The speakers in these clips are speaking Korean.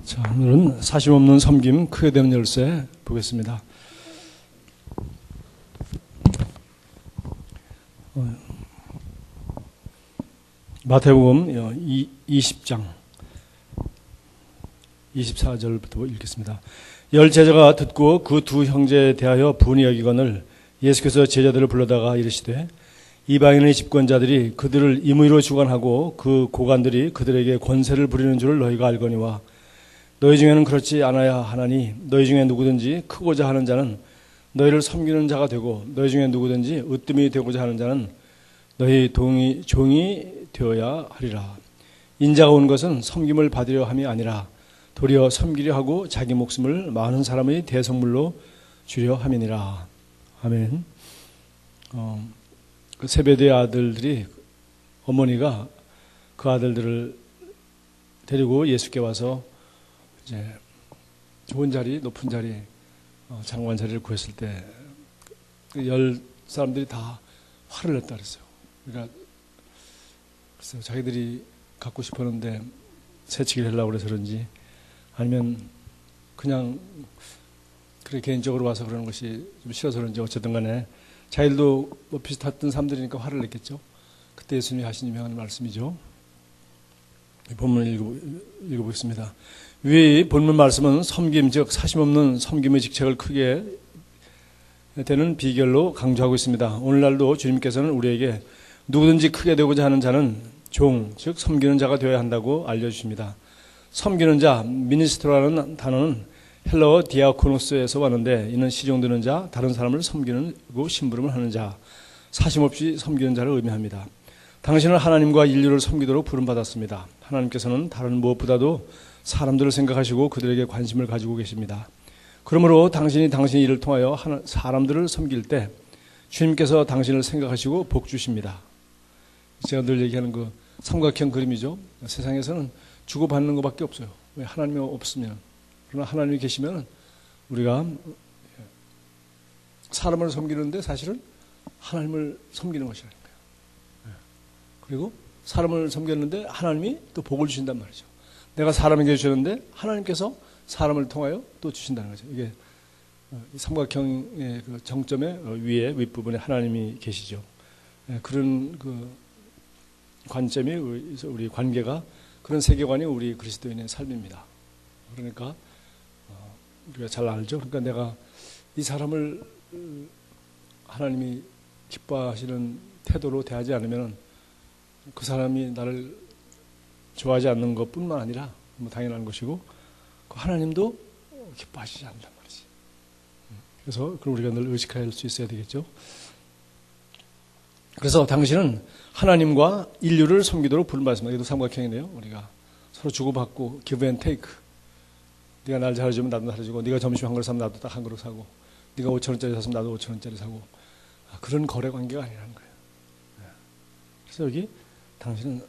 자, 오늘은 사심 없는 섬김 크게 되는 열쇠 보겠습니다. 마태복음 20장 24절부터 읽겠습니다. 열 제자가 듣고 그 두 형제에 대하여 분이 여기거늘 예수께서 제자들을 불러다가 이르시되 이방인의 집권자들이 그들을 임의로 주관하고 그 고관들이 그들에게 권세를 부리는 줄을 너희가 알거니와 너희 중에는 그렇지 않아야 하나니 너희 중에 누구든지 크고자 하는 자는 너희를 섬기는 자가 되고 너희 중에 누구든지 으뜸이 되고자 하는 자는 너희 종이 되어야 하리라. 인자가 온 것은 섬김을 받으려 함이 아니라 도리어 섬기려 하고 자기 목숨을 많은 사람의 대성물로 주려 함이니라. 아멘. 그 세베대의 아들들이 어머니가 그 아들들을 데리고 예수께 와서 이제 좋은 자리, 높은 자리, 장관 자리를 구했을 때 열 사람들이 다 화를 냈다 그랬어요. 그러니까 글쎄요, 자기들이 갖고 싶었는데 새치기를 하려고 그래서 그런지 아니면 그냥 그래 개인적으로 와서 그러는 것이 좀 싫어서 그런지 어쨌든 간에 자기들도 뭐 비슷했던 사람들이니까 화를 냈겠죠. 그때 예수님이 하신 유명한 말씀이죠. 본문을 읽어보겠습니다. 위의 본문 말씀은 섬김, 즉 사심 없는 섬김의 직책을 크게 되는 비결로 강조하고 있습니다. 오늘날도 주님께서는 우리에게 누구든지 크게 되고자 하는 자는 종, 즉 섬기는 자가 되어야 한다고 알려주십니다. 섬기는 자, 미니스트라는 단어는 헬라어 디아코노스에서 왔는데 이는 시종되는 자, 다른 사람을 섬기고 심부름을 하는 자, 사심없이 섬기는 자를 의미합니다. 당신은 하나님과 인류를 섬기도록 부름받았습니다. 하나님께서는 다른 무엇보다도 사람들을 생각하시고 그들에게 관심을 가지고 계십니다. 그러므로 당신이 당신의 일을 통하여 사람들을 섬길 때 주님께서 당신을 생각하시고 복 주십니다. 제가 늘 얘기하는 그 삼각형 그림이죠. 세상에서는 주고받는 것밖에 없어요. 왜 하나님이 없으면. 그러나 하나님이 계시면 우리가 사람을 섬기는데 사실은 하나님을 섬기는 것이라는 거예요. 그리고 사람을 섬겼는데 하나님이 또 복을 주신단 말이죠. 내가 사람에게 주셨는데 하나님께서 사람을 통하여 또 주신다는 거죠. 이게 삼각형의 그 정점의 위에 윗부분에 하나님이 계시죠. 그런 그 관점이 우리 관계가 그런 세계관이 우리 그리스도인의 삶입니다. 그러니까 우리가 잘 알죠. 그러니까 내가 이 사람을 하나님이 기뻐하시는 태도로 대하지 않으면 그 사람이 나를 좋아하지 않는 것뿐만 아니라 뭐 당연한 것이고 그 하나님도 기뻐하시지 않는단 말이지. 그래서 그걸 우리가 늘 의식할 수 있어야 되겠죠. 그래서 당신은 하나님과 인류를 섬기도록 부름받았습니다. 이것도 삼각형이네요. 우리가 서로 주고받고 give and take. 네가 날 잘해주면 나도 잘해주고 네가 점심 한 그릇 사면 나도 딱 한 그릇 사고 네가 5,000원짜리 샀으면 나도 5,000원짜리 사고 그런 거래 관계가 아니라는 거예요. 그래서 여기 당신은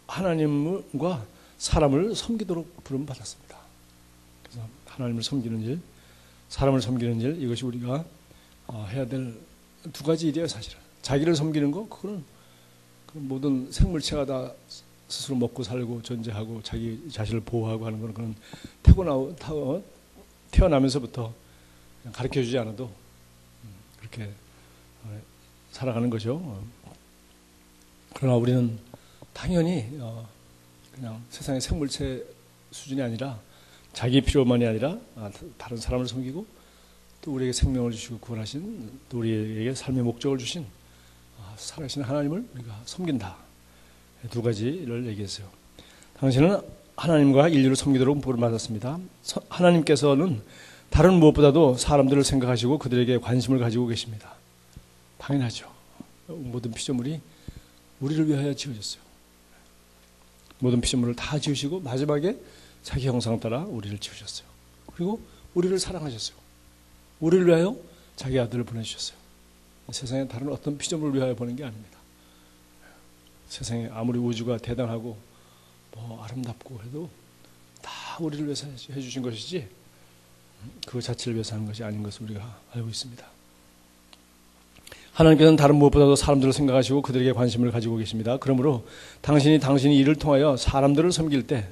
하나님과 사람을 섬기도록 부름받았습니다. 그래서 하나님을 섬기는 일, 사람을 섬기는 일 이것이 우리가 해야 될 두 가지 일이에요. 사실은 자기를 섬기는 거 그거는 모든 생물체가 다 스스로 먹고 살고 존재하고 자기 자신을 보호하고 하는 거는 그건 태어나면서부터 가르쳐주지 않아도 그렇게 살아가는 거죠. 그러나 우리는 당연히 그냥 세상의 생물체 수준이 아니라 자기 필요만이 아니라 다른 사람을 섬기고 또 우리에게 생명을 주시고 구원하신 또 우리에게 삶의 목적을 주신 살아계신 하나님을 우리가 섬긴다. 두 가지를 얘기했어요. 당신은 하나님과 인류를 섬기도록 부름받았습니다. 하나님께서는 다른 무엇보다도 사람들을 생각하시고 그들에게 관심을 가지고 계십니다. 당연하죠. 모든 피조물이 우리를 위하여 지어졌어요. 모든 피조물을 다 지으시고 마지막에 자기 형상 따라 우리를 지으셨어요. 그리고 우리를 사랑하셨어요. 우리를 위하여 자기 아들을 보내주셨어요. 세상에 다른 어떤 피조물을 위하여 보낸 게 아닙니다. 세상에 아무리 우주가 대단하고 뭐 아름답고 해도 다 우리를 위해서 해주신 것이지 그 자체를 위해서 하는 것이 아닌 것을 우리가 알고 있습니다. 하나님께서는 다른 무엇보다도 사람들을 생각하시고 그들에게 관심을 가지고 계십니다. 그러므로 당신이 당신의 일을 통하여 사람들을 섬길 때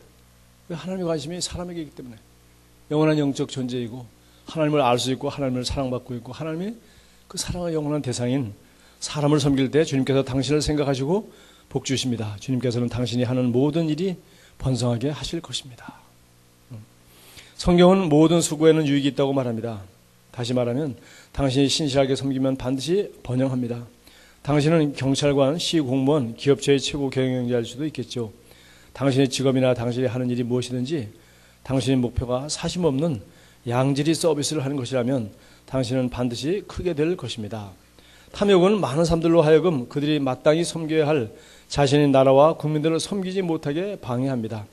왜 하나님의 관심이 사람에게 있기 때문에 영원한 영적 존재이고 하나님을 알 수 있고 하나님을 사랑받고 있고 하나님이 그 사랑의 영원한 대상인 사람을 섬길 때 주님께서 당신을 생각하시고 복 주십니다. 주님께서는 당신이 하는 모든 일이 번성하게 하실 것입니다. 성경은 모든 수고에는 유익이 있다고 말합니다. 다시 말하면 당신이 신실하게 섬기면 반드시 번영합니다. 당신은 경찰관, 시공무원, 기업체의 최고 경영자일 수도 있겠죠. 당신의 직업이나 당신이 하는 일이 무엇이든지 당신의 목표가 사심없는 양질의 서비스를 하는 것이라면 당신은 반드시 크게 될 것입니다. 탐욕은 많은 사람들로 하여금 그들이 마땅히 섬겨야 할 자신의 나라와 국민들을 섬기지 못하게 방해합니다.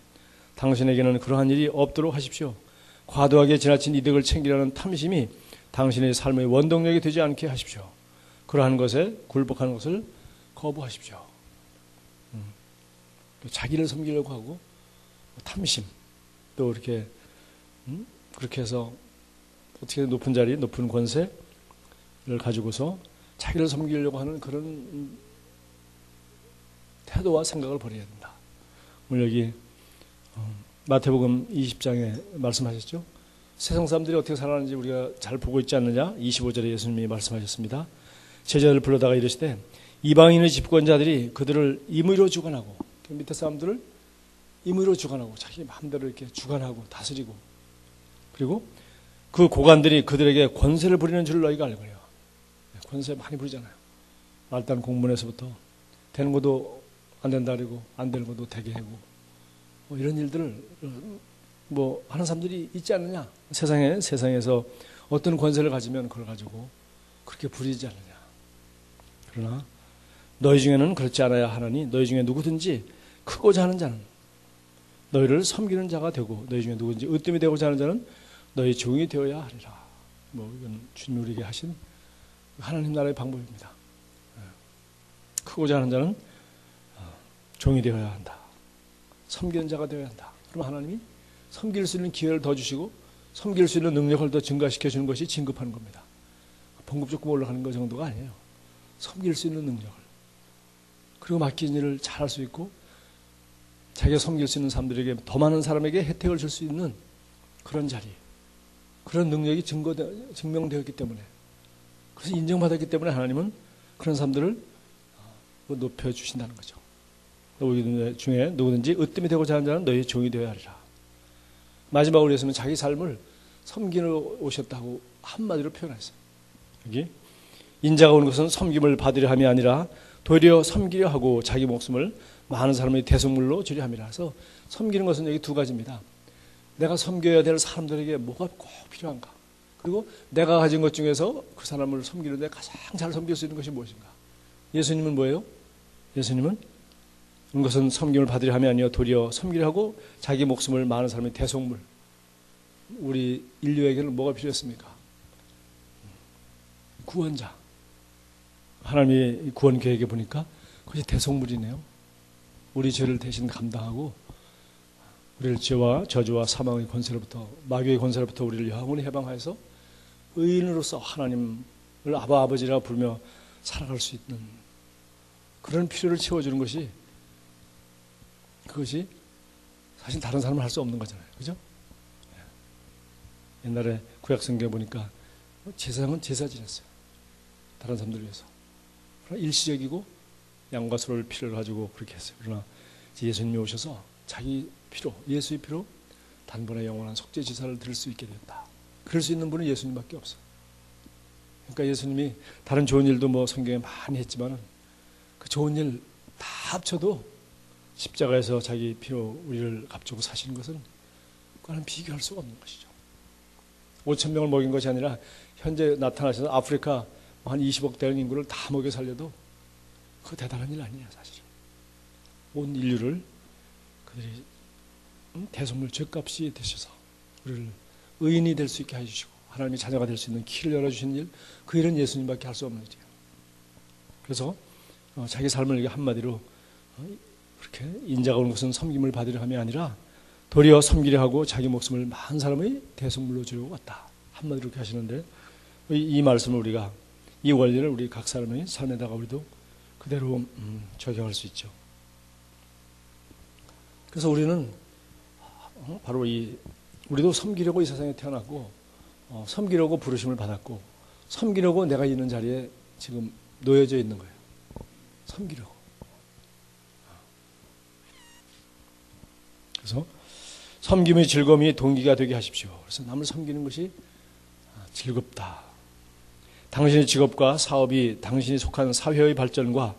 당신에게는 그러한 일이 없도록 하십시오. 과도하게 지나친 이득을 챙기려는 탐심이 당신의 삶의 원동력이 되지 않게 하십시오. 그러한 것에 굴복하는 것을 거부하십시오. 자기를 섬기려고 하고 탐심 또 이렇게 그렇게 해서 어떻게 높은 자리, 높은 권세를 가지고서 자기를 섬기려고 하는 그런 태도와 생각을 버려야 된다. 오늘 여기 마태복음 20장에 말씀하셨죠. 세상 사람들이 어떻게 살아가는지 우리가 잘 보고 있지 않느냐. 25절에 예수님이 말씀하셨습니다. 제자들을 불러다가 이르시되 이방인의 집권자들이 그들을 임의로 주관하고 밑에 사람들을 임의로 주관하고 자기 마음대로 이렇게 주관하고 다스리고 그리고 그 고관들이 그들에게 권세를 부리는 줄 너희가 알거니와. 권세 많이 부리잖아요. 말단 공문에서부터 되는 것도 안 된다 그러고 안 되는 것도 되게 하고 뭐 이런 일들을 뭐 하는 사람들이 있지 않느냐. 세상에서 어떤 권세를 가지면 그걸 가지고 그렇게 부리지 않느냐. 그러나 너희 중에는 그렇지 않아야 하나니 너희 중에 누구든지 크고자 하는 자는 너희를 섬기는 자가 되고 너희 중에 누구든지 으뜸이 되고자 하는 자는 너희 종이 되어야 하리라. 뭐 이건 주님 우리에게 하신 하나님 나라의 방법입니다. 크고자 하는 자는 종이 되어야 한다. 섬기는 자가 되어야 한다. 그럼 하나님이 섬길 수 있는 기회를 더 주시고 섬길 수 있는 능력을 더 증가시켜 주는 것이 진급하는 겁니다. 봉급 조금 올라가는 것 정도가 아니에요. 섬길 수 있는 능력을 그리고 맡긴 일을 잘할 수 있고 자기가 섬길 수 있는 사람들에게 더 많은 사람에게 혜택을 줄 수 있는 그런 자리 그런 능력이 증명되었기 때문에 그래서 인정받았기 때문에 하나님은 그런 사람들을 높여주신다는 거죠. 너희 중에 누구든지 으뜸이 되고자 하는 자는 너희 종이 되어야 하리라. 마지막으로 예수님은 자기 삶을 섬기러 오셨다고 한마디로 표현했어요. 여기 인자가 온 것은 섬김을 받으려 함이 아니라 도리어 섬기려 하고 자기 목숨을 많은 사람의 대속물로 주려 함이라서 섬기는 것은 여기 두 가지입니다. 내가 섬겨야 될 사람들에게 뭐가 꼭 필요한가? 그리고 내가 가진 것 중에서 그 사람을 섬기는데 가장 잘 섬길 수 있는 것이 무엇인가? 예수님은 뭐예요? 예수님은 그것은 섬김을 받으려 함이 아니라 도리어 섬기려 하고 자기 목숨을 많은 사람의 대속물. 우리 인류에게는 뭐가 필요했습니까? 구원자. 하나님의 구원 계획에 보니까 그것이 대속물이네요. 우리 죄를 대신 감당하고 우리를 죄와 저주와 사망의 권세로부터 마귀의 권세로부터 우리를 영원히 해방하여서 의인으로서 하나님을 아버지라 부르며 살아갈 수 있는 그런 필요를 채워주는 것이 그것이 사실 다른 사람은 할 수 없는 거잖아요. 그죠? 옛날에 구약성경에 보니까 제사장은 제사 지냈어요. 다른 사람들 위해서. 그러나 일시적이고 양과 소를 피를 가지고 그렇게 했어요. 그러나 예수님이 오셔서 자기 피로, 예수의 피로 단번에 영원한 속죄지사를 드릴 수 있게 됐다. 그럴 수 있는 분은 예수님밖에 없어요. 그러니까 예수님이 다른 좋은 일도 뭐 성경에 많이 했지만 그 좋은 일 다 합쳐도 십자가에서 자기 피로 우리를 값주고 사시는 것은 그거는 비교할 수가 없는 것이죠. 5,000명을 먹인 것이 아니라 현재 나타나셔서 아프리카 한 20억 되는 인구를 다 먹여 살려도 그거 대단한 일 아니에요, 사실은. 온 인류를 그들이 대속물 죄값이 되셔서 우리를 의인이 될 수 있게 해주시고 하나님의 자녀가 될 수 있는 길을 열어주신 일, 그 일은 예수님밖에 할 수 없는 일이에요. 그래서 자기 삶을 한마디로 그렇게 인자가 오는 것은 섬김을 받으려 함이 아니라 도리어 섬기려 하고 자기 목숨을 많은 사람의 대속물로 주려고 왔다. 한마디로 이렇게 하시는데 이 말씀을 우리가 이 원리를 우리 각 사람의 삶에다가 우리도 그대로 적용할 수 있죠. 그래서 우리는 바로 우리도 섬기려고 이 세상에 태어났고, 섬기려고 부르심을 받았고, 섬기려고 내가 있는 자리에 지금 놓여져 있는 거예요. 섬기려고. 그래서 섬김의 즐거움이 동기가 되게 하십시오. 그래서 남을 섬기는 것이 즐겁다. 당신의 직업과 사업이 당신이 속한 사회의 발전과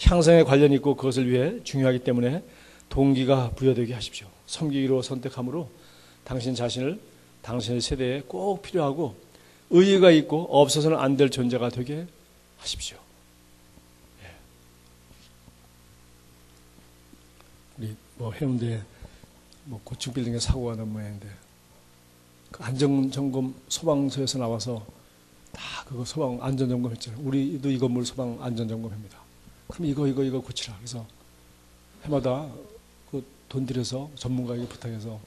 향상에 관련이 있고 그것을 위해 중요하기 때문에 동기가 부여되게 하십시오. 섬기기로 선택함으로 당신 자신을 당신의 세대에 꼭 필요하고 의의가 있고 없어서는 안 될 존재가 되게 하십시오. 우리 해운대에 고층 빌딩에 사고가 난 모양인데 그 안전점검 소방서에서 나와서 다 그거 소방 안전점검 했잖아요. 우리도 이 건물 소방 안전점검합니다. 그럼 이거 고치라. 그래서 해마다 그 돈 들여서 전문가에게 부탁해서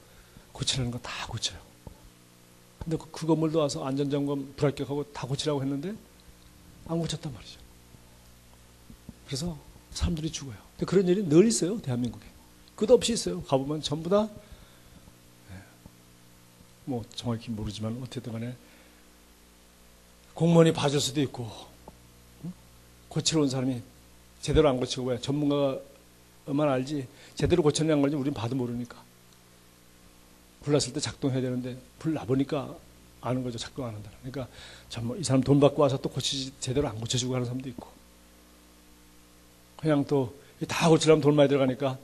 고치라는 거 다 고쳐요. 근데 그 건물도 와서 안전점검 불합격하고 다 고치라고 했는데 안 고쳤단 말이죠. 그래서 사람들이 죽어요. 근데 그런 일이 늘 있어요. 대한민국에. 끝없이 있어요. 가보면 전부 다 정확히 모르지만 어쨌든 간에 공무원이 봐줄 수도 있고 고치러 온 사람이 제대로 안 고치고 왜 전문가만 알지 제대로 고쳤냐 안 걸지 우리는 봐도 모르니까 불났을 때 작동해야 되는데 불 나보니까 아는 거죠. 작동 안 한다. 그러니까 이 사람 돈 받고 와서 또 고치지 제대로 안 고쳐주고 하는 사람도 있고 그냥 또 다 고치려면 돈 많이 들어가니까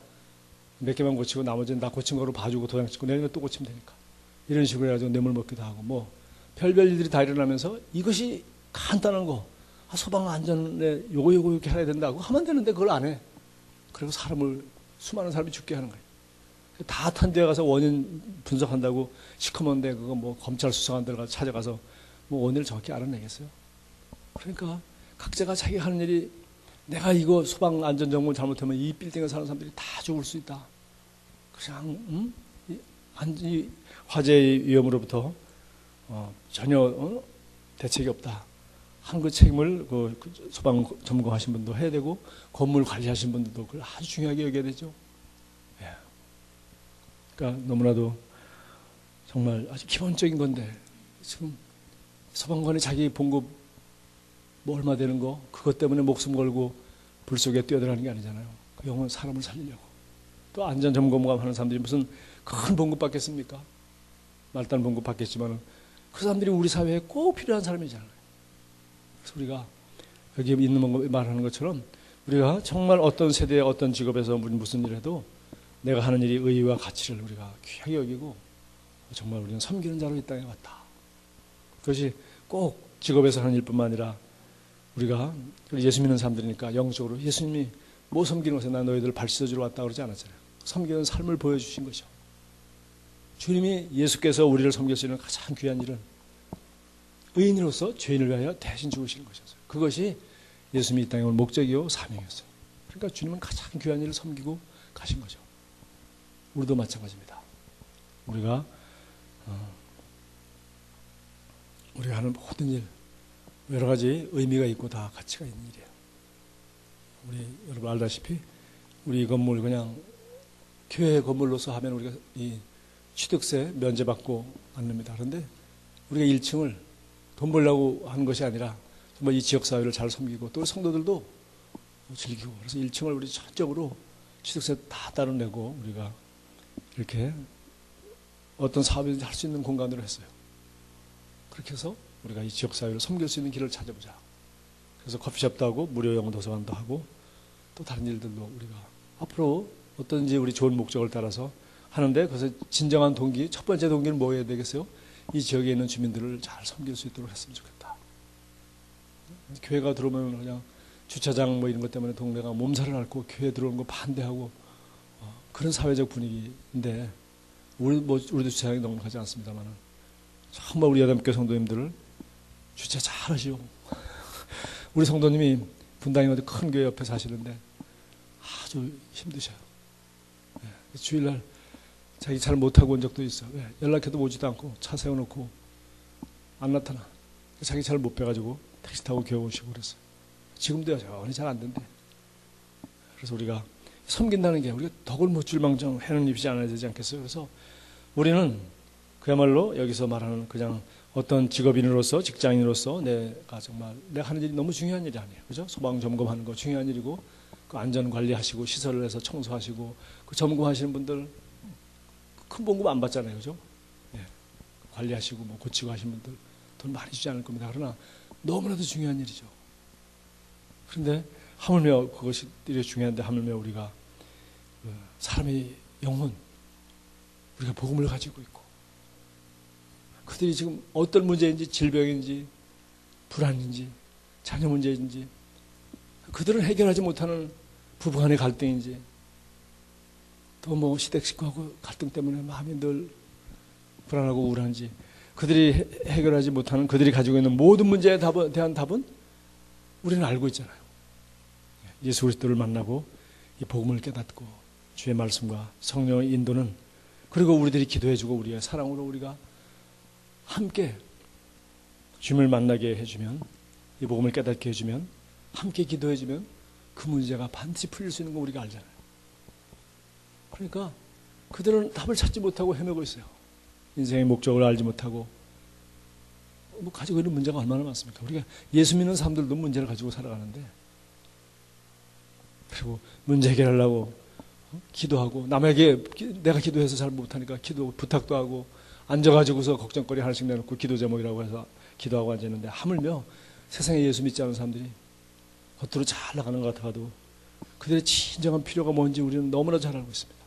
몇 개만 고치고 나머지는 다 고친 거로 봐주고 도장 찍고 내년에 또 고치면 되니까 이런 식으로 해가지고 뇌물 먹기도 하고 별별 일들이 다 일어나면서 이것이 간단한 거 소방 안전에 요거 이렇게 해야 된다고 하면 되는데 그걸 안 해. 그리고 수많은 사람이 죽게 하는 거예요. 다 탄 데 가서 원인 분석한다고 시커먼데 그거 검찰 수사관 들 가서 찾아가서 원인을 정확히 알아내겠어요. 그러니까 각자가 자기가 하는 일이 내가 이거 소방 안전 점검을 잘못하면 이 빌딩에 사는 사람들이 다 죽을 수 있다. 그냥 이 화재의 위험으로부터 전혀 대책이 없다. 한 그 책임을 그 소방 점검하신 분도 해야 되고 건물 관리하신 분들도 그걸 아주 중요하게 여겨야 되죠. 예. 그러니까 너무나도 정말 아주 기본적인 건데 지금 소방관이 자기 봉급 얼마 되는 거 그것 때문에 목숨 걸고 불 속에 뛰어들어가는 게 아니잖아요. 그 영혼 사람을 살리려고. 또 안전점검 하는 사람들이 무슨 큰 봉급 받겠습니까? 말단 봉급 받겠지만 그 사람들이 우리 사회에 꼭 필요한 사람이잖아요. 그래서 우리가 여기 있는 말하는 것처럼 우리가 정말 어떤 세대에 어떤 직업에서 무슨 일을 해도 내가 하는 일이 의의와 가치를 우리가 귀하게 여기고 정말 우리는 섬기는 자로 이 땅에 왔다. 그것이 꼭 직업에서 하는 일뿐만 아니라 우리가 예수 믿는 사람들이니까 영적으로 예수님이 섬기는 것에 나 너희들 발 씻어주러 왔다 그러지 않았잖아요. 섬기는 삶을 보여주신 거죠. 주님이 예수께서 우리를 섬길 수 있는 가장 귀한 일은 의인으로서 죄인을 위하여 대신 죽으시는 것이었어요. 그것이 예수님이 이 땅에 올 목적이요 사명이었어요. 그러니까 주님은 가장 귀한 일을 섬기고 가신 거죠. 우리도 마찬가지입니다. 우리가 하는 모든 일 여러 가지 의미가 있고 다 가치가 있는 일이에요. 우리 여러분 알다시피 우리 건물 그냥 교회 건물로서 하면 우리가 이 취득세 면제받고 않습니다. 그런데 우리가 1층을 돈 벌려고 하는 것이 아니라 정말 이 지역사회를 잘 섬기고 또 성도들도 즐기고 그래서 1층을 우리 전적으로 취득세 다 따로 내고 우리가 이렇게 어떤 사업이든지 할 수 있는 공간으로 했어요. 그렇게 해서 우리가 이 지역사회를 섬길 수 있는 길을 찾아보자. 그래서 커피숍도 하고 무료 영어 도서관도 하고 또 다른 일들도 우리가 앞으로 어떤지 우리 좋은 목적을 따라서 하는데 그래서 진정한 동기, 첫 번째 동기는 뭐 해야 되겠어요? 이 지역에 있는 주민들을 잘 섬길 수 있도록 했으면 좋겠다. 교회가 들어오면 그냥 주차장 이런 것 때문에 동네가 몸살을 앓고 교회 들어오는 거 반대하고 그런 사회적 분위기인데 우리도 주차장이 넉넉하지 않습니다만 정말 우리 여담교 성도님들을 주차 잘 하시오. 우리 성도님이 분당에 어디 큰 교회 옆에 사시는데 아주 힘드셔요. 네. 주일날 자기 잘 못하고 온 적도 있어. 왜? 연락해도 오지도 않고 차 세워놓고 안 나타나. 자기 잘 못 빼가지고 택시 타고 교회 오시고 그랬어요. 지금도 여전히 잘 안 된대. 그래서 우리가 섬긴다는 게 우리가 덕을 못 줄 망정 해는 입지 않아야 되지 않겠어요? 그래서 우리는 그야말로 여기서 말하는 그냥 어떤 직업인으로서 직장인으로서 내가 정말 내가 하는 일이 너무 중요한 일이 아니에요. 그죠? 소방 점검하는 거 중요한 일이고 그 안전 관리하시고 시설을 해서 청소하시고 그 점검하시는 분들 큰 봉급 안 받잖아요. 그죠? 예. 관리하시고 뭐 고치고 하시는 분들 돈 많이 주지 않을 겁니다. 그러나 너무나도 중요한 일이죠. 그런데 하물며 그것이 되게 중요한데 하물며 우리가 사람의 영혼 우리가 복음을 가지고 있고 그들이 지금 어떤 문제인지 질병인지 불안인지 자녀 문제인지 그들은 해결하지 못하는 부부간의 갈등인지 또 뭐 시댁 식구하고 갈등 때문에 마음이 늘 불안하고 우울한지 그들이 해결하지 못하는 그들이 가지고 있는 모든 문제에 대한 답은 우리는 알고 있잖아요. 예수 그리스도를 만나고 이 복음을 깨닫고 주의 말씀과 성령의 인도는 그리고 우리들이 기도해주고 우리의 사랑으로 우리가 함께 주님을 만나게 해주면 이 복음을 깨닫게 해주면 함께 기도해주면 그 문제가 반드시 풀릴 수 있는 거 우리가 알잖아요. 그러니까 그들은 답을 찾지 못하고 헤매고 있어요. 인생의 목적을 알지 못하고 뭐 가지고 있는 문제가 얼마나 많습니까? 우리가 예수 믿는 사람들도 문제를 가지고 살아가는데 그리고 문제 해결하려고 기도하고 남에게 내가 기도해서 잘 못하니까 기도 부탁도 하고 앉아가지고서 걱정거리 하나씩 내놓고 기도 제목이라고 해서 기도하고 앉아있는데 하물며 세상에 예수 믿지 않은 사람들이 겉으로 잘 나가는 것 같아도 그들의 진정한 필요가 뭔지 우리는 너무나 잘 알고 있습니다.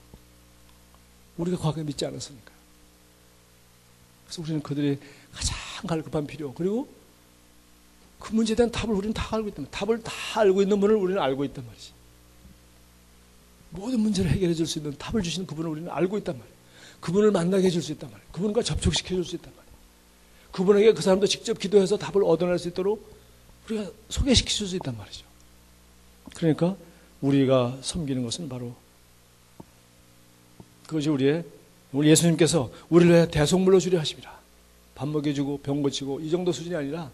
우리가 과거에 믿지 않았으니까요. 그래서 우리는 그들의 가장 갈급한 필요 그리고 그 문제에 대한 답을 우리는 다 알고 있단 말이에요. 답을 다 알고 있는 분을 우리는 알고 있단 말이지. 모든 문제를 해결해 줄 수 있는 답을 주시는 그분을 우리는 알고 있단 말이에요. 그분을 만나게 해줄 수 있단 말이에요. 그분과 접촉시켜 줄 수 있단 말이에요. 그분에게 그 사람도 직접 기도해서 답을 얻어낼 수 있도록 우리가 소개시켜 줄 수 있단 말이죠. 그러니까 우리가 섬기는 것은 바로 그것이 우리 예수님께서 우리를 위해 대속물로 주려 하십니다. 밥 먹여주고 병 고치고 이 정도 수준이 아니라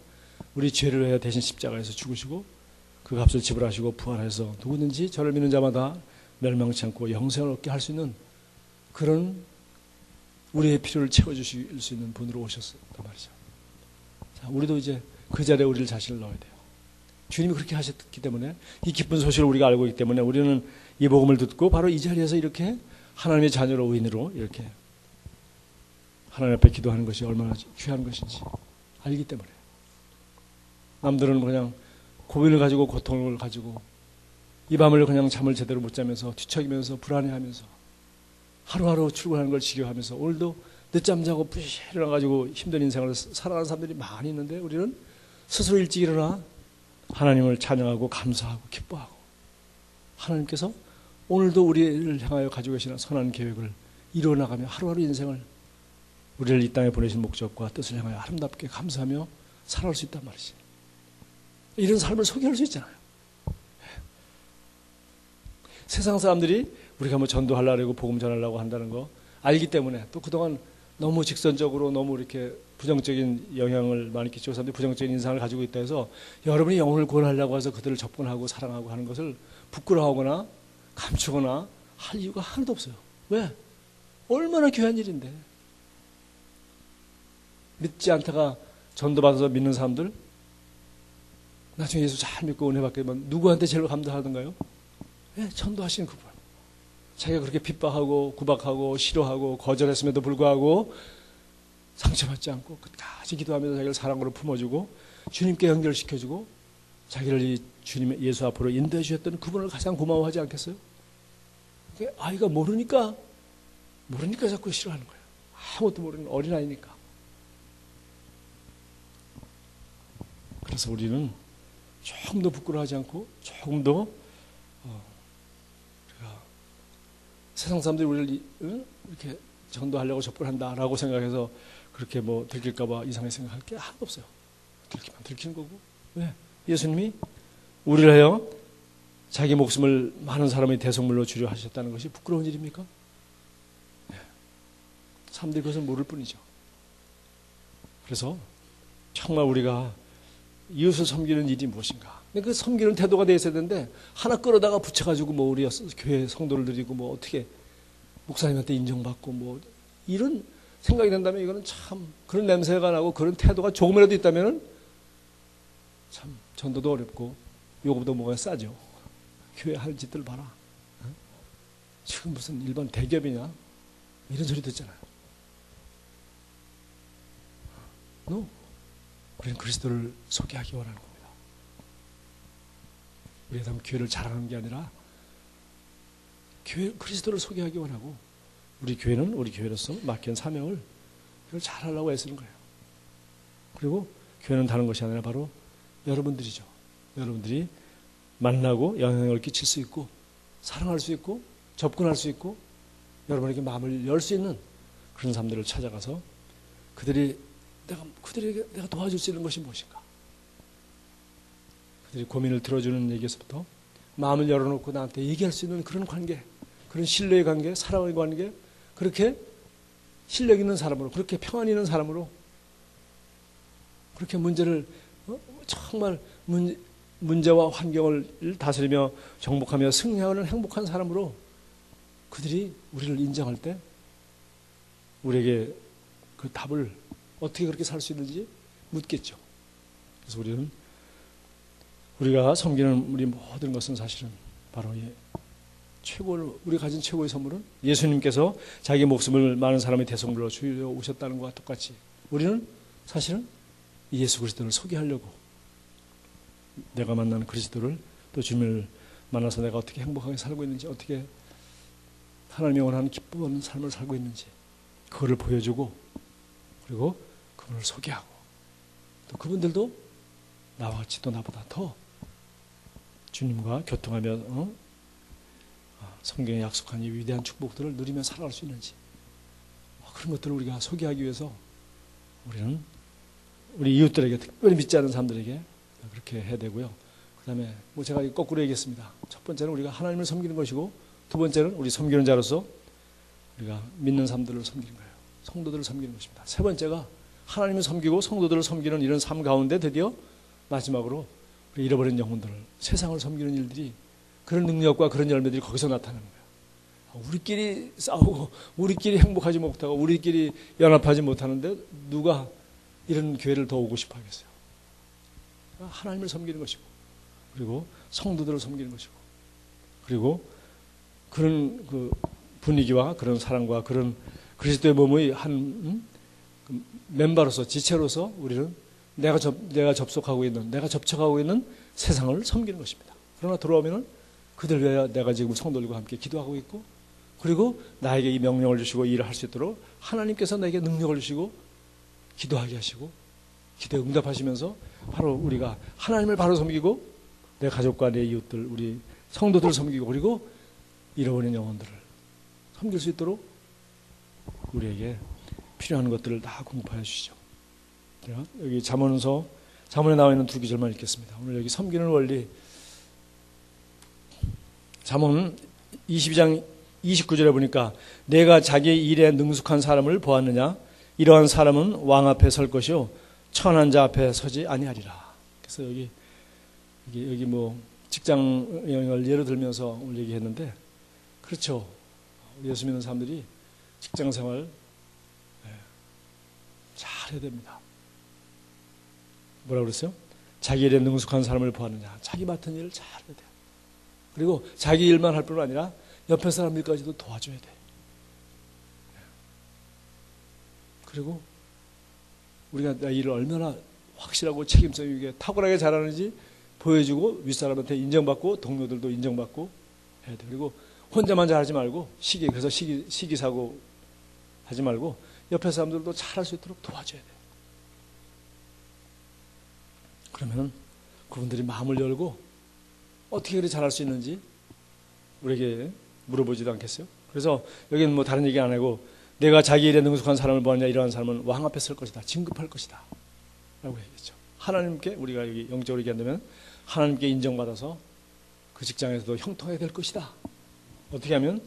우리 죄를 위해 대신 십자가에서 죽으시고 그 값을 지불하시고 부활해서 누구든지 저를 믿는 자마다 멸망치 않고 영생을 얻게 할 수 있는 그런 우리의 필요를 채워주실 수 있는 분으로 오셨단 말이죠. 자, 우리도 이제 그 자리에 우리를 자신을 넣어야 돼요. 주님이 그렇게 하셨기 때문에 이 기쁜 소식을 우리가 알고 있기 때문에 우리는 이 복음을 듣고 바로 이 자리에서 이렇게 하나님의 자녀로 의인으로 이렇게 하나님 앞에 기도하는 것이 얼마나 귀한 것인지 알기 때문에 남들은 그냥 고민을 가지고 고통을 가지고 이 밤을 그냥 잠을 제대로 못 자면서 뒤척이면서 불안해하면서 하루하루 출근하는 걸 지겨워하면서 오늘도 늦잠 자고 부시 일어나가지고 힘든 인생을 살아가는 사람들이 많이 있는데 우리는 스스로 일찍 일어나 하나님을 찬양하고 감사하고 기뻐하고 하나님께서 오늘도 우리를 향하여 가지고 계시는 선한 계획을 이루어나가며 하루하루 인생을 우리를 이 땅에 보내신 목적과 뜻을 향하여 아름답게 감사하며 살아갈 수 있단 말이지. 이런 삶을 소개할 수 있잖아요. 세상 사람들이 우리가 뭐 전도하려고 복음 전하려고 한다는 거 알기 때문에 또 그동안 너무 직선적으로 너무 이렇게 부정적인 영향을 많이 끼치고 사람들이 부정적인 인상을 가지고 있다 해서 여러분이 영혼을 구원하려고 해서 그들을 접근하고 사랑하고 하는 것을 부끄러워하거나 감추거나 할 이유가 하나도 없어요. 왜? 얼마나 귀한 일인데. 믿지 않다가 전도받아서 믿는 사람들 나중에 예수 잘 믿고 은혜 받게 되면 누구한테 제일 감사하던가요? 네, 전도하시는 그분. 자기가 그렇게 핍박하고 구박하고 싫어하고 거절했음에도 불구하고 상처받지 않고 끝까지 기도하면서 자기를 사랑으로 품어주고 주님께 연결시켜주고 자기를 이 주님의 예수 앞으로 인도해 주셨던 그분을 가장 고마워하지 않겠어요? 아이가 모르니까 자꾸 싫어하는 거예요. 아무것도 모르는 어린아이니까. 그래서 우리는 조금 더 부끄러워하지 않고 조금 더 우리가 세상 사람들이 우리를 이렇게 전도하려고 접근한다라고 생각해서 그렇게 뭐 들킬까봐 이상하게 생각할 게 하나도 없어요. 들키면 들키는 거고. 왜? 예수님이 우리를 하여 자기 목숨을 많은 사람의 대속물로 주려 하셨다는 것이 부끄러운 일입니까? 네. 사람들이 그것을 모를 뿐이죠. 그래서 정말 우리가 이웃을 섬기는 일이 무엇인가? 그 섬기는 태도가 돼 있어야 되는데 하나 끌어다가 붙여가지고 뭐 우리 교회 성도를 드리고 뭐 어떻게 목사님한테 인정받고 뭐 이런 생각이 든다면 이거는 참 그런 냄새가 나고 그런 태도가 조금이라도 있다면 참 전도도 어렵고 요금도 뭐가 싸죠. 교회 할 짓들 봐라. 지금 무슨 일반 대기업이냐? 이런 소리 듣잖아요. 우리는 그리스도를 소개하기 원하는 겁니다. 우리가 교회를 자랑하는 게 아니라 그리스도를 소개하기 원하고 우리 교회는 우리 교회로서 맡긴 사명을 이걸 잘하려고 애쓰는 거예요. 그리고 교회는 다른 것이 아니라 바로 여러분들이죠. 여러분들이 만나고 영향을 끼칠 수 있고 사랑할 수 있고 접근할 수 있고 여러분에게 마음을 열 수 있는 그런 사람들을 찾아가서 그들에게 내가 도와줄 수 있는 것이 무엇인가? 그들이 고민을 들어주는 얘기에서부터 마음을 열어놓고 나한테 얘기할 수 있는 그런 관계, 그런 신뢰의 관계, 사랑의 관계, 그렇게 실력 있는 사람으로, 그렇게 평안 있는 사람으로, 그렇게 문제를 정말 문제와 환경을 다스리며 정복하며 승리하는 행복한 사람으로 그들이 우리를 인정할 때 우리에게 그 답을 어떻게 그렇게 살 수 있는지 묻겠죠. 그래서 우리가 섬기는 우리 모든 것은 사실은 바로 우리가 가진 최고의 선물은 예수님께서 자기 목숨을 많은 사람의 대성물로 주려 오셨다는 것과 똑같이 우리는 사실은 예수 그리스도를 소개하려고 내가 만나는 그리스도를 또 주님을 만나서 내가 어떻게 행복하게 살고 있는지 어떻게 하나님이 원하는 기쁨없는 삶을 살고 있는지 그거를 보여주고 그리고 그분을 소개하고 또 그분들도 나와 같이 또 나보다 더 주님과 교통하며 성경에 약속한 이 위대한 축복들을 누리며 살아갈 수 있는지 그런 것들을 우리가 소개하기 위해서 우리는 우리 이웃들에게 특별히 믿지 않는 사람들에게 그렇게 해야 되고요. 그 다음에 제가 거꾸로 얘기했습니다. 첫 번째는 우리가 하나님을 섬기는 것이고 두 번째는 우리 섬기는 자로서 우리가 믿는 사람들을 섬기는 거예요. 성도들을 섬기는 것입니다. 세 번째가 하나님을 섬기고 성도들을 섬기는 이런 삶 가운데 드디어 마지막으로 우리 잃어버린 영혼들을 세상을 섬기는 일들이 그런 능력과 그런 열매들이 거기서 나타나는 거예요. 우리끼리 싸우고 우리끼리 행복하지 못하고 우리끼리 연합하지 못하는데 누가 이런 교회를 더 오고 싶어 하겠어요. 하나님을 섬기는 것이고 그리고 성도들을 섬기는 것이고 그리고 그런 그 분위기와 그런 사랑과 그런 그리스도의 몸의 한 멤버로서 지체로서 우리는 내가 접속하고 있는 내가 접촉하고 있는 세상을 섬기는 것입니다. 그러나 돌아오면은 그들 위해 내가 지금 성도들과 함께 기도하고 있고 그리고 나에게 이 명령을 주시고 일을 할 수 있도록 하나님께서 나에게 능력을 주시고 기도하게 하시고 기도에 응답하시면서 바로 우리가 하나님을 바로 섬기고 내 가족과 내 이웃들 우리 성도들을 섬기고 그리고 잃어버린 영혼들을 섬길 수 있도록 우리에게 필요한 것들을 다 공급하여 주시죠. 제가 여기 잠언에 나와 있는 두 구절만 읽겠습니다. 오늘 여기 섬기는 원리 잠언 22장 29절에 보니까 내가 자기 일에 능숙한 사람을 보았느냐 이러한 사람은 왕 앞에 설 것이요 천한 자 앞에 서지 아니하리라. 그래서 여기 뭐 직장을 예로 들면서 오늘 얘기했는데 그렇죠. 예수 믿는 사람들이 직장 생활 잘 해야 됩니다. 뭐라고 그랬어요? 자기 일에 능숙한 사람을 보았느냐. 자기 맡은 일을 잘 해야 돼요. 그리고 자기 일만 할 뿐만 아니라 옆에 사람들까지도 도와줘야 돼. 그리고 우리가 내 일을 얼마나 확실하고 책임성 있게 탁월하게 잘하는지 보여주고 윗사람한테 인정받고 동료들도 인정받고 해야 돼. 그리고 혼자만 잘하지 말고 그래서 시기사고 하지 말고 옆에 사람들도 잘할 수 있도록 도와줘야 돼. 그러면 그분들이 마음을 열고 어떻게 그렇게 잘할 수 있는지 우리에게 물어보지도 않겠어요? 그래서 여기는 뭐 다른 얘기 안 하고 내가 자기 일에 능숙한 사람을 보느냐 이러한 사람은 왕 앞에 설 것이다. 진급할 것이다. 라고 얘기했죠. 하나님께 우리가 여기 영적으로 얘기한다면 하나님께 인정받아서 그 직장에서도 형통하게 될 것이다. 어떻게 하면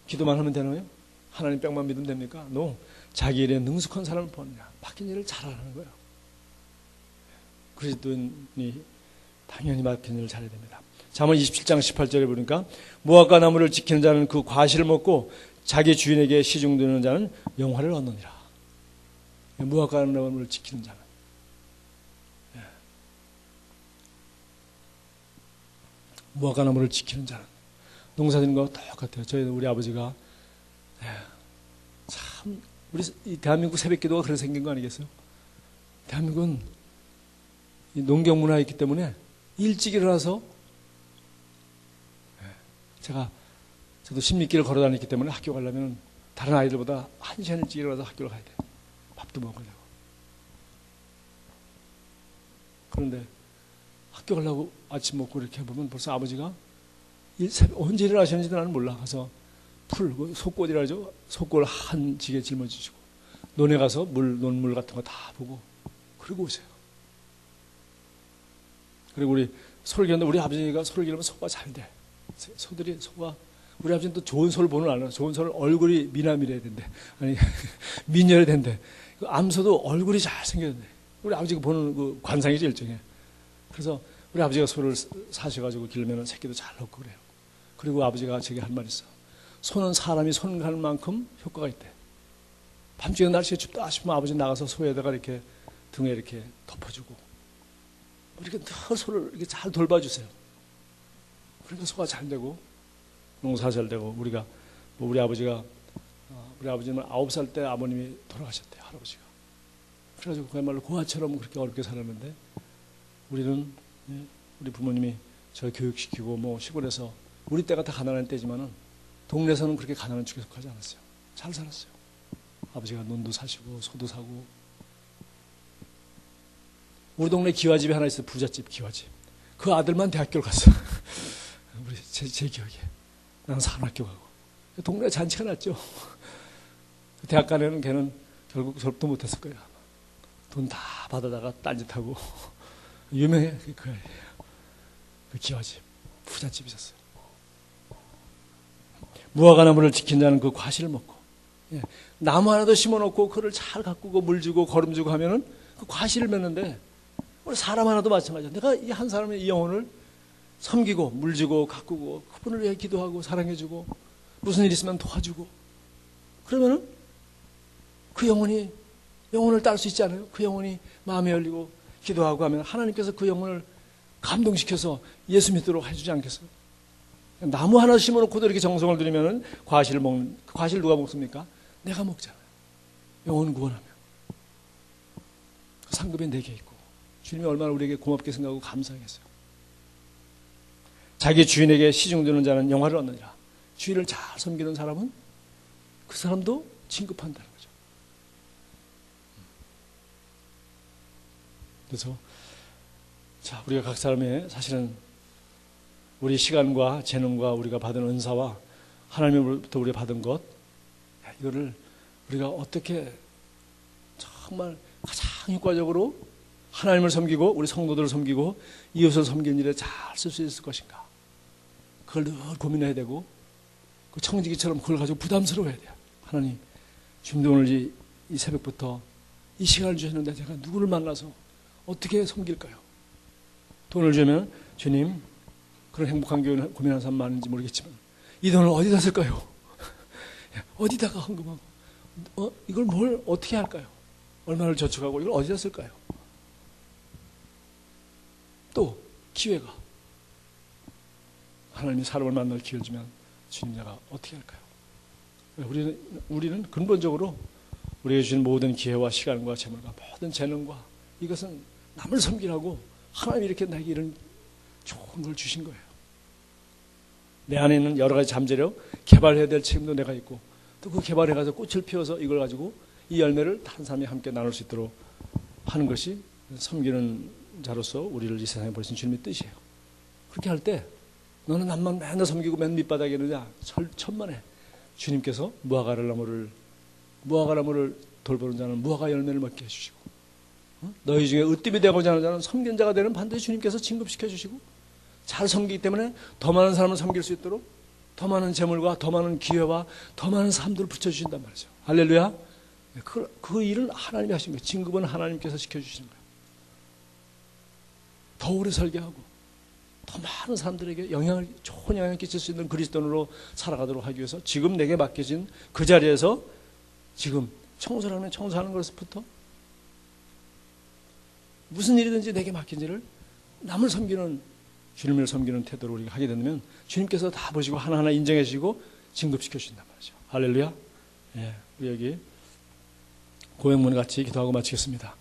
기도만 하면 되나요? 하나님 뺑만 믿으면 됩니까? No. 자기 일에 능숙한 사람을 보느냐. 맡긴 일을 잘하는 거예요. 그리스도인이 당연히 맡긴 일을 잘해야 됩니다. 잠언 27장 18절에 보니까 무화과 나무를 지키는 자는 그 과실을 먹고 자기 주인에게 시중드는 자는 영화를 얻느니라. 무화과나무를 지키는 자는. 무화과나무를 지키는 자는. 농사짓는 거하고 똑같아요. 저희 우리 아버지가 참 우리 이 대한민국 새벽기도가 그렇게 생긴 거 아니겠어요? 대한민국은 이 농경 문화가 있기 때문에 일찍 일어나서 저도 10리길을 걸어 다녔기 때문에 학교 가려면 다른 아이들보다 1시간 일찍 일어나서 학교를 가야 돼요. 밥도 먹으려고. 그런데 학교 가려고 아침 먹고 이렇게 해보면 벌써 아버지가 언제 일어나셨는지 나는 몰라. 가서 속꽃이라 하죠. 속꽃을 한 지게 짊어지시고 논에 가서 논물 같은 거 다 보고 그러고 오세요. 그리고 우리 소를 기르는데 우리 아버지가 소를 기르면 소가 잘 돼. 소가 우리 아버지는 또 좋은 소를 보는 알아. 좋은 소는 얼굴이 미남이래야 된대. 아니 미녀야 된대. 암소도 얼굴이 잘 생겨야 돼. 우리 아버지가 보는 그 관상이죠 일종의. 그래서 우리 아버지가 소를 사셔가지고 기르면 새끼도 잘 넣고 그래요. 그리고 아버지가 저기 할 말 있어. 소는 사람이 손 가는 만큼 효과가 있대. 밤중에 날씨가 춥다 싶으면 아버지 나가서 소에다가 이렇게 등에 이렇게 덮어주고 이렇게 늘 소를 이렇게 잘 돌봐주세요. 그러니까 소가 잘 되고 농사 잘 되고 우리가 우리 아버지는 9살 때 아버님이 돌아가셨대요. 할아버지가. 그래가지고 그야말로 고아처럼 그렇게 어렵게 살았는데 우리는 우리 부모님이 저 교육시키고 뭐 시골에서 우리 때가 다 가난한 때지만은 동네에서는 그렇게 가난한 축에 속하지 않았어요. 잘 살았어요. 아버지가 논도 사시고 소도 사고. 우리 동네 기와집이 하나 있어요. 부잣집 기와집. 그 아들만 대학교를 갔어. 우리 제 기억에. 나는 산학교 가고. 동네 잔치가 났죠. 대학 가려는 걔는 결국 졸업도 못했을 거야. 돈 다 받아다가 딴짓하고. 유명해. 그 기와집. 부잣집이 있었어요. 무화과나무를 지킨 자는 그 과실을 먹고. 나무 하나도 심어놓고 그를 잘 가꾸고 물 주고 거름 주고 하면은 그 과실을 맺는데 우리 사람 하나도 마찬가지야. 내가 이 한 사람의 이 영혼을 섬기고 물 주고 가꾸고 그분을 위해 기도하고 사랑해주고 무슨 일 있으면 도와주고 그러면은 그 영혼을 딸 수 있지 않아요? 그 영혼이 마음에 열리고 기도하고 하면 하나님께서 그 영혼을 감동시켜서 예수 믿도록 해주지 않겠어요? 나무 하나 심어놓고도 이렇게 정성을 들이면은 과실을 먹는, 과실 누가 먹습니까? 내가 먹잖아요. 영혼 구원하면. 그 상급이 내게 있고 주님이 얼마나 우리에게 고맙게 생각하고 감사하겠어요. 자기 주인에게 시중드는 자는 영화를 얻느니라. 주인을 잘 섬기는 사람은 그 사람도 진급한다는 거죠. 그래서 자, 우리가 각 사람의 사실은 우리 시간과 재능과 우리가 받은 은사와 하나님으로부터 우리가 받은 것 이거를 우리가 어떻게 정말 가장 효과적으로 하나님을 섬기고 우리 성도들을 섬기고 이웃을 섬기는 일에 잘 쓸 수 있을 것인가. 그걸 늘 고민해야 되고 그 청지기처럼 그걸 가지고 부담스러워해야 돼요. 하나님 주님도 오늘 이 새벽부터 이 시간을 주셨는데 제가 누구를 만나서 어떻게 섬길까요? 돈을 주면 주님 그런 행복한 교회 고민하는 사람 많은지 모르겠지만 이 돈을 어디다 쓸까요? 어디다가 헌금하고 이걸 뭘 어떻게 할까요? 얼마를 저축하고 이걸 어디다 쓸까요? 또 기회가 하나님이 사람을 만날 기회를 주면 주님 내가 어떻게 할까요? 우리는 근본적으로 우리에게 주신 모든 기회와 시간과 재물과 모든 재능과 이것은 남을 섬기라고 하나님이 이렇게 나에게 이런 좋은 걸 주신 거예요. 내 안에 있는 여러 가지 잠재력, 개발해야 될 책임도 내가 있고 또 그 개발해가서 꽃을 피워서 이걸 가지고 이 열매를 다른 사람이 함께 나눌 수 있도록 하는 것이 섬기는 자로서 우리를 이 세상에 보내신 주님의 뜻이에요. 그렇게 할 때 너는 남만 맨날 섬기고 맨 밑바닥에 있느냐 천만에 주님께서 무화과나무를 돌보는 자는 무화과 열매를 먹게 해주시고 너희 중에 으뜸이 되고자 하는 자는 섬긴 자가 되는 반드시 주님께서 진급시켜 주시고 잘 섬기기 때문에 더 많은 사람을 섬길 수 있도록 더 많은 재물과 더 많은 기회와 더 많은 삶들을 붙여주신단 말이죠. 할렐루야. 그 일은 하나님이 하신 거예요. 진급은 하나님께서 시켜주시는 거예요. 더 오래 살게 하고 더 많은 사람들에게 좋은 영향을 끼칠 수 있는 그리스도인으로 살아가도록 하기 위해서 지금 내게 맡겨진 그 자리에서 지금 청소하는 것부터 무슨 일이든지 내게 맡긴지를 남을 섬기는, 주님을 섬기는 태도로 우리가 하게 된다면 주님께서 다 보시고 하나하나 인정해 주시고 진급시켜 주신단 말이죠. 할렐루야. 예, 우리 여기 고행문 같이 기도하고 마치겠습니다.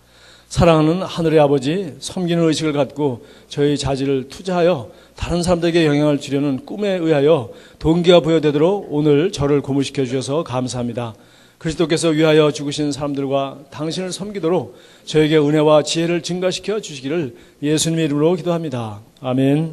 사랑하는 하늘의 아버지, 섬기는 의식을 갖고 저희 자질을 투자하여 다른 사람들에게 영향을 주려는 꿈에 의하여 동기가 부여되도록 오늘 저를 고무시켜 주셔서 감사합니다. 그리스도께서 위하여 죽으신 사람들과 당신을 섬기도록 저에게 은혜와 지혜를 증가시켜 주시기를 예수님의 이름으로 기도합니다. 아멘.